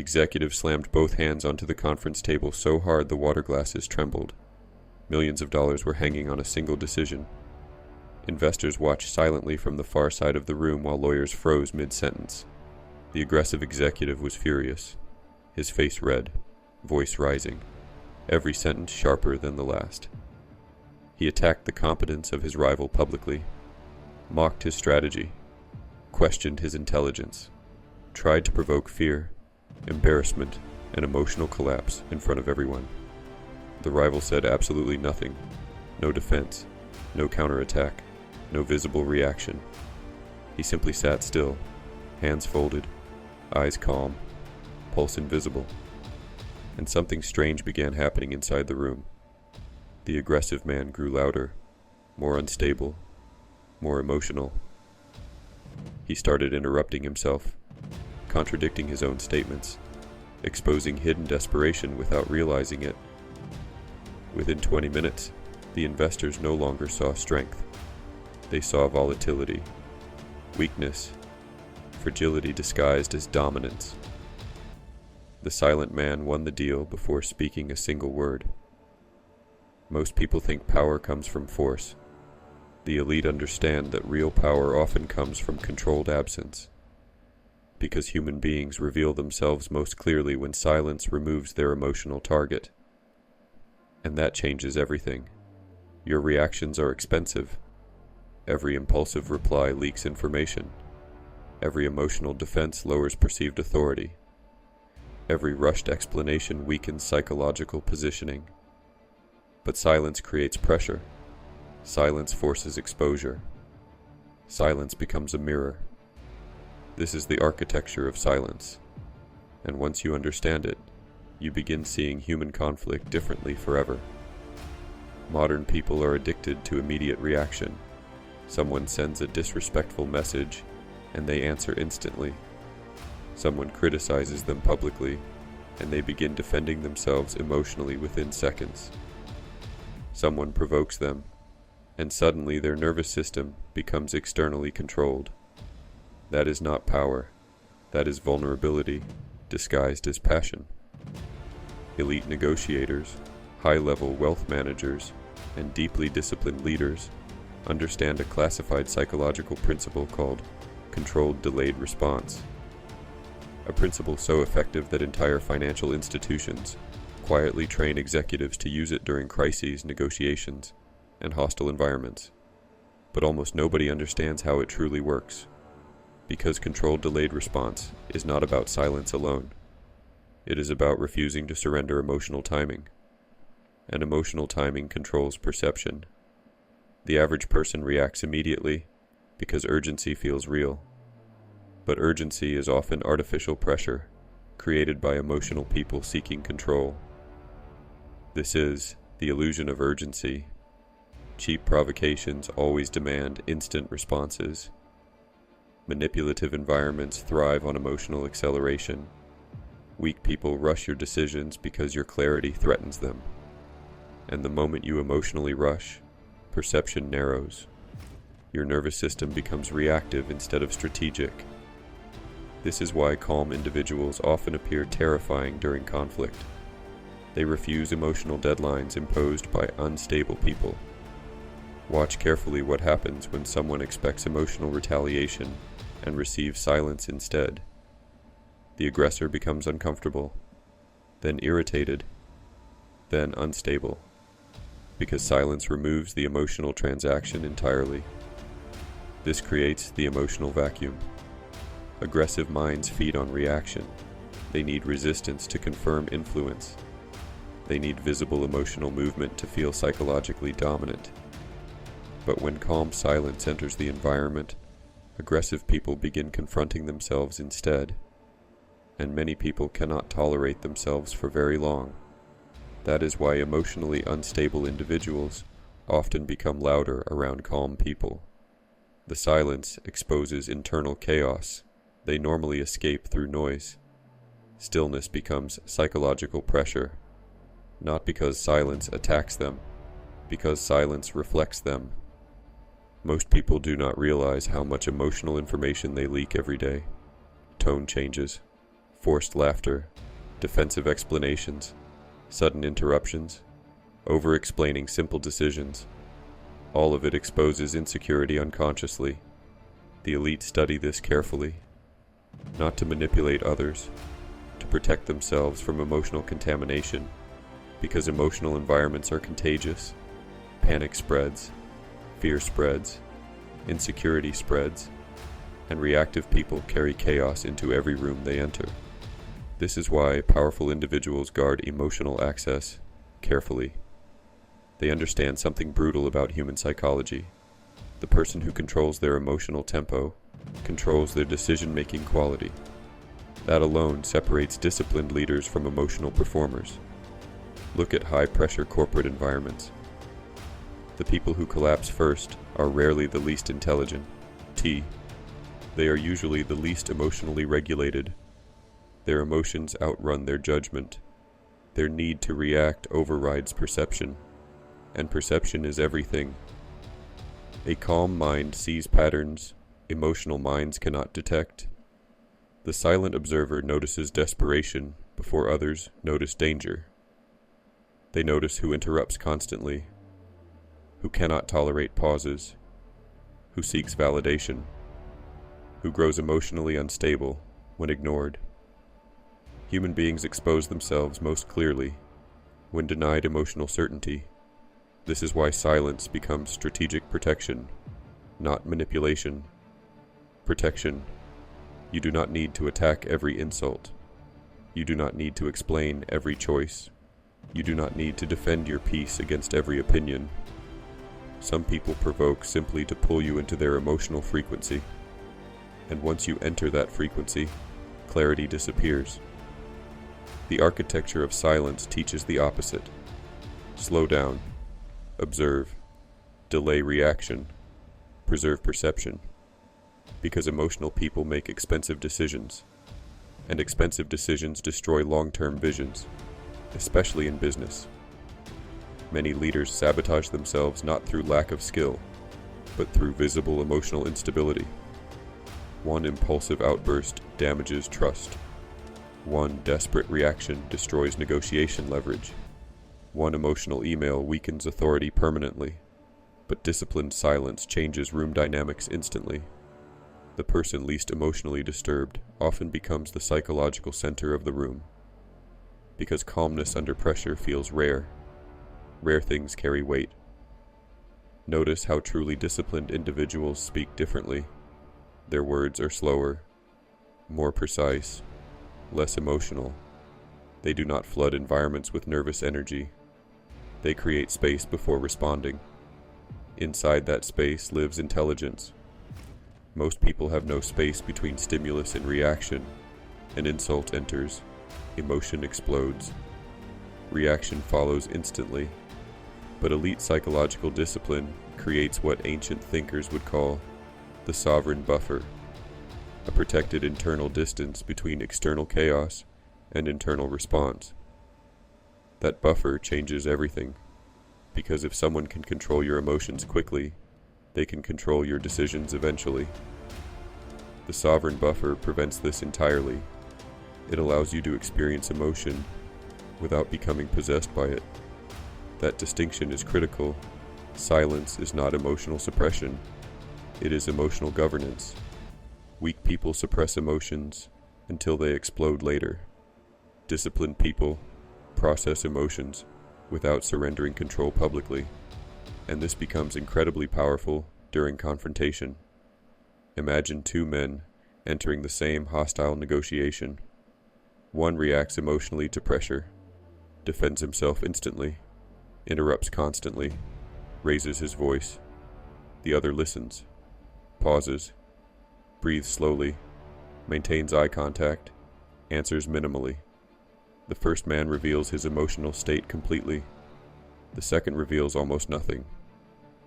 executive slammed both hands onto the conference table so hard the water glasses trembled. Millions of dollars were hanging on a single decision. Investors watched silently from the far side of the room while lawyers froze mid-sentence. The aggressive executive was furious, his face red, voice rising, every sentence sharper than the last. He attacked the competence of his rival publicly, mocked his strategy, questioned his intelligence, tried to provoke fear, embarrassment, and emotional collapse in front of everyone. The rival said absolutely nothing, no defense, no counterattack, no visible reaction. He simply sat still, hands folded, eyes calm, pulse invisible. And something strange began happening inside the room. The aggressive man grew louder, more unstable, more emotional. He started interrupting himself, contradicting his own statements, exposing hidden desperation without realizing it. Within 20 minutes, the investors no longer saw strength. They saw volatility, weakness, fragility disguised as dominance. The silent man won the deal before speaking a single word. Most people think power comes from force. The elite understand that real power often comes from controlled absence, because human beings reveal themselves most clearly when silence removes their emotional target. And that changes everything. Your reactions are expensive. Every impulsive reply leaks information. Every emotional defense lowers perceived authority. Every rushed explanation weakens psychological positioning. But silence creates pressure. Silence forces exposure. Silence becomes a mirror. This is the architecture of silence. And once you understand it, you begin seeing human conflict differently forever. Modern people are addicted to immediate reaction. Someone sends a disrespectful message, and they answer instantly. Someone criticizes them publicly, and they begin defending themselves emotionally within seconds. Someone provokes them, and suddenly their nervous system becomes externally controlled. That is not power. That is vulnerability, disguised as passion. Elite negotiators, high-level wealth managers, and deeply disciplined leaders understand a classified psychological principle called controlled delayed response. A principle so effective that entire financial institutions quietly train executives to use it during crises, negotiations, and hostile environments. But almost nobody understands how it truly works, because controlled delayed response is not about silence alone. It is about refusing to surrender emotional timing. And emotional timing controls perception. The average person reacts immediately because urgency feels real. But urgency is often artificial pressure, created by emotional people seeking control. This is the illusion of urgency. Cheap provocations always demand instant responses. Manipulative environments thrive on emotional acceleration. Weak people rush your decisions because your clarity threatens them. And the moment you emotionally rush, perception narrows. Your nervous system becomes reactive instead of strategic. This is why calm individuals often appear terrifying during conflict. They refuse emotional deadlines imposed by unstable people. Watch carefully what happens when someone expects emotional retaliation and receives silence instead. The aggressor becomes uncomfortable, then irritated, then unstable, because silence removes the emotional transaction entirely. This creates the emotional vacuum. Aggressive minds feed on reaction. They need resistance to confirm influence. They need visible emotional movement to feel psychologically dominant. But when calm silence enters the environment, aggressive people begin confronting themselves instead. And many people cannot tolerate themselves for very long. That is why emotionally unstable individuals often become louder around calm people. The silence exposes internal chaos. They normally escape through noise. Stillness becomes psychological pressure, not because silence attacks them, because silence reflects them. Most people do not realize how much emotional information they leak every day. Tone changes, forced laughter, defensive explanations, sudden interruptions, over-explaining simple decisions. All of it exposes insecurity unconsciously. The elite study this carefully, not to manipulate others, to protect themselves from emotional contamination, because emotional environments are contagious. Panic spreads, fear spreads, insecurity spreads, and reactive people carry chaos into every room they enter. This is why powerful individuals guard emotional access carefully. They understand something brutal about human psychology. The person who controls their emotional tempo controls their decision-making quality. That alone separates disciplined leaders from emotional performers. Look at high-pressure corporate environments. The people who collapse first are rarely the least intelligent. They are usually the least emotionally regulated. Their emotions outrun their judgment. Their need to react overrides perception, and perception is everything. A calm mind sees patterns emotional minds cannot detect. The silent observer notices desperation before others notice danger. They notice who interrupts constantly, who cannot tolerate pauses, who seeks validation, who grows emotionally unstable when ignored. Human beings expose themselves most clearly when denied emotional certainty. This is why silence becomes strategic protection, not manipulation. Protection. You do not need to attack every insult. You do not need to explain every choice. You do not need to defend your peace against every opinion. Some people provoke simply to pull you into their emotional frequency. And once you enter that frequency, clarity disappears. The architecture of silence teaches the opposite. Slow down. Observe. Delay reaction. Preserve perception. Because emotional people make expensive decisions, and expensive decisions destroy long-term visions, especially in business. Many leaders sabotage themselves not through lack of skill, but through visible emotional instability. One impulsive outburst damages trust. One desperate reaction destroys negotiation leverage. One emotional email weakens authority permanently, but disciplined silence changes room dynamics instantly. The person least emotionally disturbed often becomes the psychological center of the room. Because calmness under pressure feels rare. Rare things carry weight. Notice how truly disciplined individuals speak differently. Their words are slower, more precise, less emotional. They do not flood environments with nervous energy. They create space before responding. Inside that space lives intelligence. Most people have no space between stimulus and reaction. An insult enters, emotion explodes. Reaction follows instantly. But elite psychological discipline creates what ancient thinkers would call the sovereign buffer, a protected internal distance between external chaos and internal response. That buffer changes everything, because if someone can control your emotions quickly, they can control your decisions eventually. The sovereign buffer prevents this entirely. It allows you to experience emotion without becoming possessed by it. That distinction is critical. Silence is not emotional suppression. It is emotional governance. Weak people suppress emotions until they explode later. Disciplined people process emotions without surrendering control publicly. And this becomes incredibly powerful during confrontation. Imagine two men entering the same hostile negotiation. One reacts emotionally to pressure, defends himself instantly, interrupts constantly, raises his voice. The other listens, pauses, breathes slowly, maintains eye contact, answers minimally. The first man reveals his emotional state completely. The second reveals almost nothing.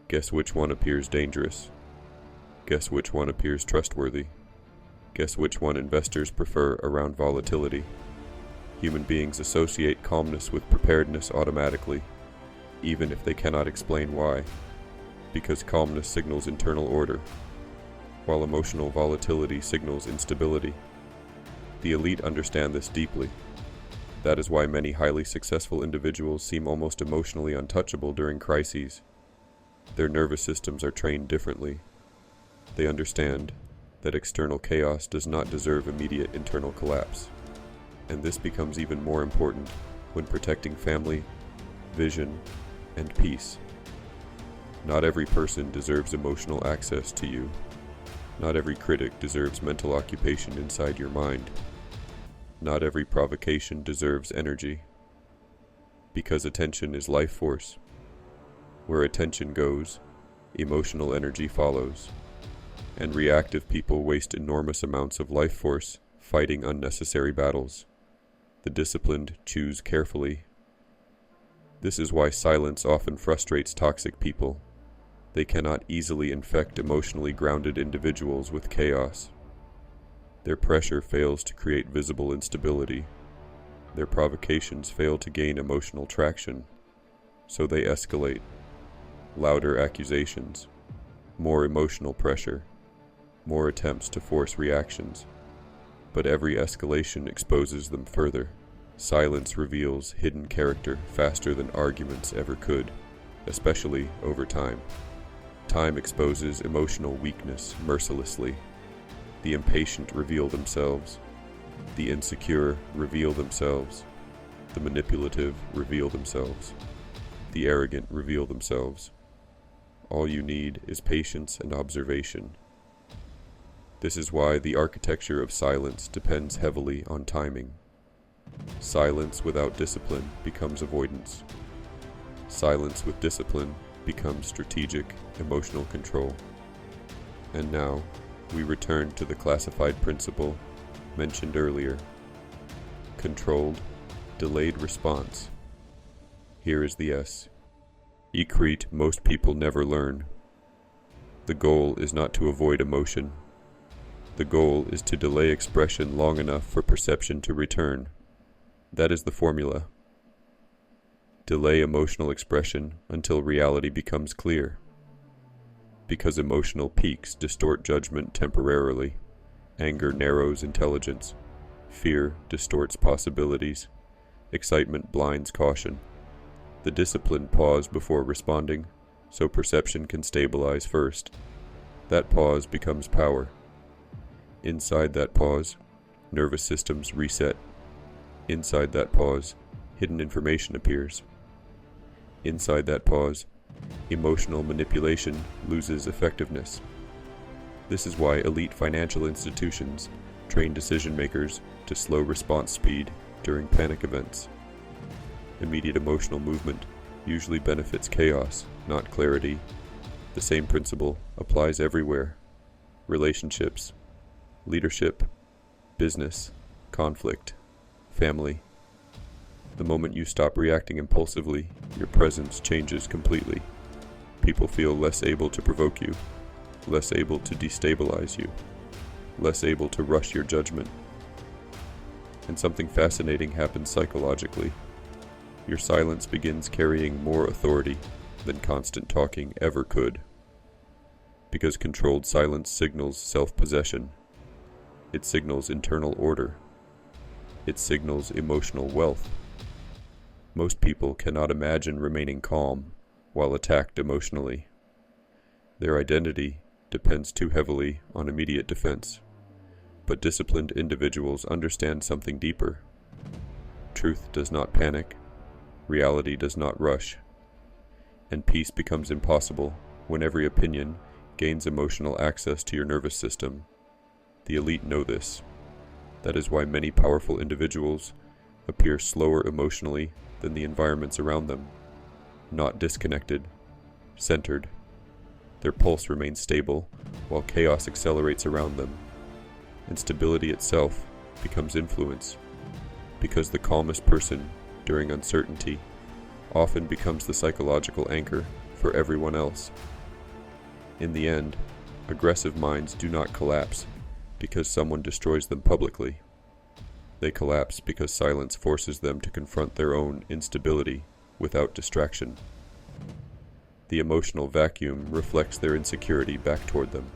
Guess which one appears dangerous? Guess which one appears trustworthy? Guess which one investors prefer around volatility? Human beings associate calmness with preparedness automatically, even if they cannot explain why, because calmness signals internal order, while emotional volatility signals instability. The elite understand this deeply. That is why many highly successful individuals seem almost emotionally untouchable during crises. Their nervous systems are trained differently. They understand that external chaos does not deserve immediate internal collapse. And this becomes even more important when protecting family, vision, and peace. Not every person deserves emotional access to you. Not every critic deserves mental occupation inside your mind. Not every provocation deserves energy. Because attention is life force. Where attention goes, emotional energy follows. And reactive people waste enormous amounts of life force fighting unnecessary battles. The disciplined choose carefully. This is why silence often frustrates toxic people. They cannot easily infect emotionally grounded individuals with chaos. Their pressure fails to create visible instability. Their provocations fail to gain emotional traction, so they escalate. Louder accusations, more emotional pressure, more attempts to force reactions. But every escalation exposes them further. Silence reveals hidden character faster than arguments ever could, especially over time. Time exposes emotional weakness mercilessly. The impatient reveal themselves. The insecure reveal themselves. The manipulative reveal themselves. The arrogant reveal themselves. All you need is patience and observation. This is why the architecture of silence depends heavily on timing. Silence without discipline becomes avoidance. Silence with discipline becomes strategic, emotional control. And now, we return to the classified principle mentioned earlier. Controlled, delayed response. Here is the S. Ecrete most people never learn. The goal is not to avoid emotion. The goal is to delay expression long enough for perception to return. That is the formula. Delay emotional expression until reality becomes clear. Because emotional peaks distort judgment temporarily. Anger narrows intelligence. Fear distorts possibilities. Excitement blinds caution. The disciplined pause before responding, so perception can stabilize first. That pause becomes power. Inside that pause, nervous systems reset. Inside that pause, hidden information appears. Inside that pause, emotional manipulation loses effectiveness. This is why elite financial institutions train decision makers to slow response speed during panic events. Immediate emotional movement usually benefits chaos, not clarity. The same principle applies everywhere. Relationships, leadership, business, conflict, family. The moment you stop reacting impulsively, your presence changes completely. People feel less able to provoke you, less able to destabilize you, less able to rush your judgment. And something fascinating happens psychologically. Your silence begins carrying more authority than constant talking ever could. Because controlled silence signals self-possession. It signals internal order. It signals emotional wealth. Most people cannot imagine remaining calm while attacked emotionally. Their identity depends too heavily on immediate defense. But disciplined individuals understand something deeper. Truth does not panic. Reality does not rush. And peace becomes impossible when every opinion gains emotional access to your nervous system. The elite know this. That is why many powerful individuals appear slower emotionally than the environments around them. Not disconnected, centered. Their pulse remains stable while chaos accelerates around them. Instability itself becomes influence, because the calmest person during uncertainty often becomes the psychological anchor for everyone else. In the end, aggressive minds do not collapse because someone destroys them publicly. They collapse because silence forces them to confront their own instability without distraction. The emotional vacuum reflects their insecurity back toward them.